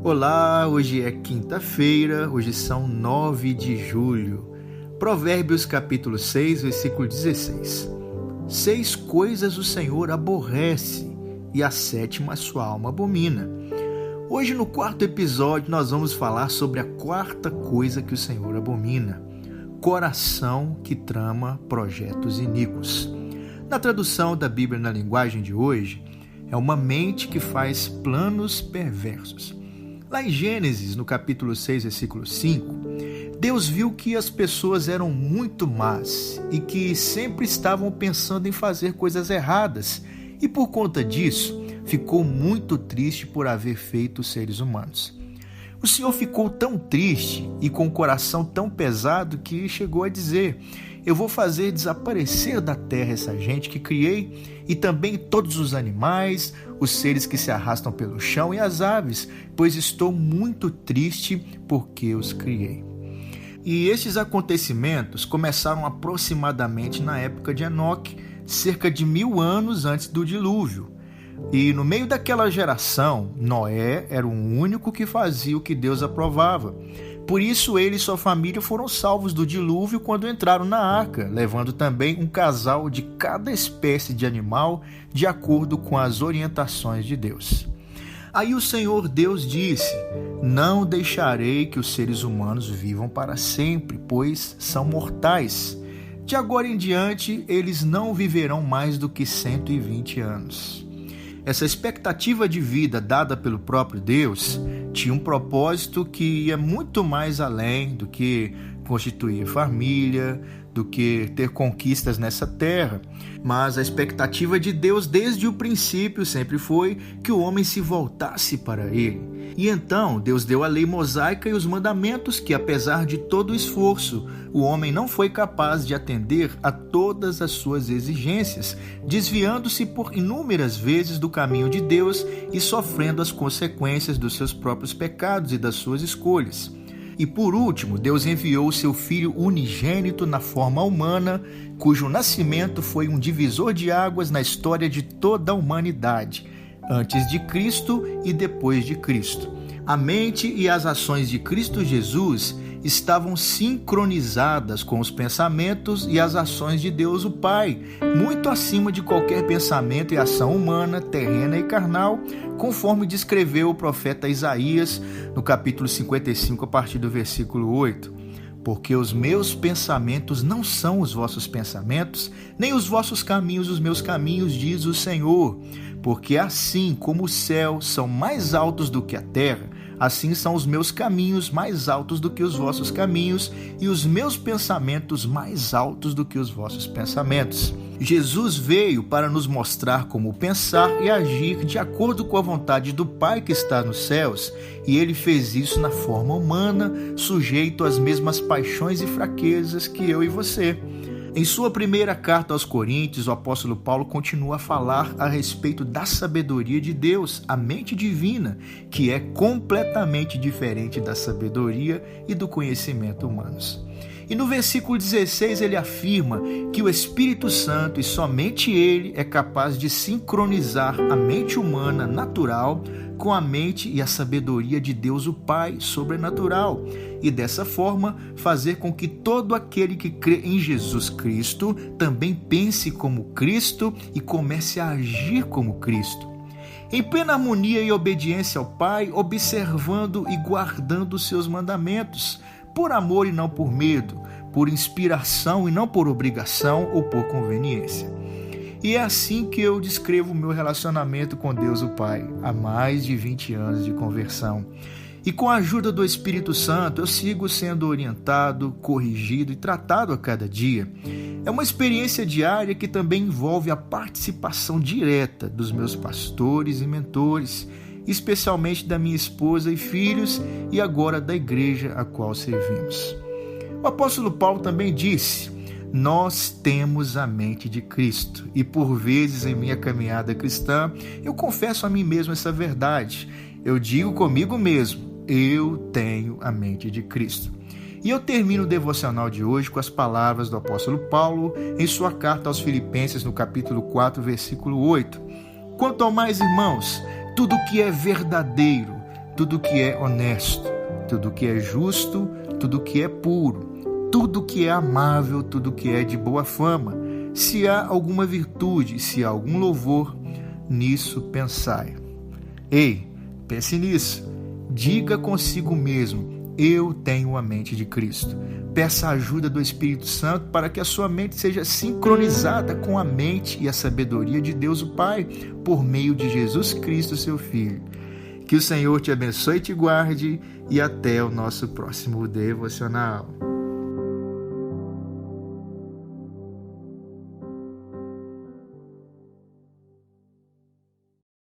Olá, hoje é quinta-feira, hoje são 9 de julho. Provérbios capítulo 6, versículo 16. 6 coisas o Senhor aborrece e a 7ª a sua alma abomina. Hoje no 4º episódio nós vamos falar sobre a 4ª coisa que o Senhor abomina: coração que trama projetos iníquos. Na tradução da Bíblia na linguagem de hoje, é uma mente que faz planos perversos. Lá em Gênesis, no capítulo 6, versículo 5, Deus viu que as pessoas eram muito más e que sempre estavam pensando em fazer coisas erradas, e por conta disso, ficou muito triste por haver feito os seres humanos. O Senhor ficou tão triste e com o coração tão pesado que chegou a dizer: eu vou fazer desaparecer da terra essa gente que criei, e também todos os animais, os seres que se arrastam pelo chão e as aves, pois estou muito triste porque os criei. E estes acontecimentos começaram aproximadamente na época de Enoque, cerca de 1000 anos antes do dilúvio. E no meio daquela geração, Noé era o único que fazia o que Deus aprovava. Por isso ele e sua família foram salvos do dilúvio quando entraram na arca, levando também um casal de cada espécie de animal, de acordo com as orientações de Deus. Aí o Senhor Deus disse: não deixarei que os seres humanos vivam para sempre, pois são mortais. De agora em diante, eles não viverão mais do que 120 anos. Essa expectativa de vida dada pelo próprio Deus tinha um propósito que ia muito mais além do que constituir família, do que ter conquistas nessa terra. Mas a expectativa de Deus desde o princípio sempre foi que o homem se voltasse para Ele. E então Deus deu a lei mosaica e os mandamentos que, apesar de todo o esforço, o homem não foi capaz de atender a todas as suas exigências, desviando-se por inúmeras vezes do caminho de Deus e sofrendo as consequências dos seus próprios pecados e das suas escolhas. E por último, Deus enviou o seu Filho unigênito na forma humana, cujo nascimento foi um divisor de águas na história de toda a humanidade, antes de Cristo e depois de Cristo. A mente e as ações de Cristo Jesus estavam sincronizadas com os pensamentos e as ações de Deus o Pai, muito acima de qualquer pensamento e ação humana, terrena e carnal, conforme descreveu o profeta Isaías no capítulo 55, a partir do versículo 8. Porque os meus pensamentos não são os vossos pensamentos, nem os vossos caminhos os meus caminhos, diz o Senhor. Porque assim como os céus são mais altos do que a terra, assim são os meus caminhos mais altos do que os vossos caminhos, e os meus pensamentos mais altos do que os vossos pensamentos. Jesus veio para nos mostrar como pensar e agir de acordo com a vontade do Pai que está nos céus, e ele fez isso na forma humana, sujeito às mesmas paixões e fraquezas que eu e você. Em sua primeira carta aos Coríntios, o apóstolo Paulo continua a falar a respeito da sabedoria de Deus, a mente divina, que é completamente diferente da sabedoria e do conhecimento humanos. E no versículo 16 ele afirma que o Espírito Santo, e somente ele, é capaz de sincronizar a mente humana natural com a mente e a sabedoria de Deus o Pai sobrenatural, e dessa forma fazer com que todo aquele que crê em Jesus Cristo também pense como Cristo e comece a agir como Cristo, em plena harmonia e obediência ao Pai, observando e guardando os seus mandamentos, por amor e não por medo, por inspiração e não por obrigação ou por conveniência. E é assim que eu descrevo o meu relacionamento com Deus o Pai, há mais de 20 anos de conversão. E com a ajuda do Espírito Santo, eu sigo sendo orientado, corrigido e tratado a cada dia. É uma experiência diária que também envolve a participação direta dos meus pastores e mentores, especialmente da minha esposa e filhos, e agora da igreja a qual servimos. O apóstolo Paulo também disse: nós temos a mente de Cristo, e por vezes em minha caminhada cristã, eu confesso a mim mesmo essa verdade. Eu digo comigo mesmo: eu tenho a mente de Cristo. E eu termino o devocional de hoje com as palavras do apóstolo Paulo em sua carta aos Filipenses, no capítulo 4, versículo 8. Quanto ao mais, irmãos, tudo que é verdadeiro, tudo que é honesto, tudo que é justo, tudo que é puro, tudo que é amável, tudo que é de boa fama. Se há alguma virtude, se há algum louvor, nisso pensai. Ei, pense nisso. Diga consigo mesmo: eu tenho a mente de Cristo. Peça a ajuda do Espírito Santo para que a sua mente seja sincronizada com a mente e a sabedoria de Deus o Pai, por meio de Jesus Cristo, seu Filho. Que o Senhor te abençoe e te guarde, e até o nosso próximo devocional.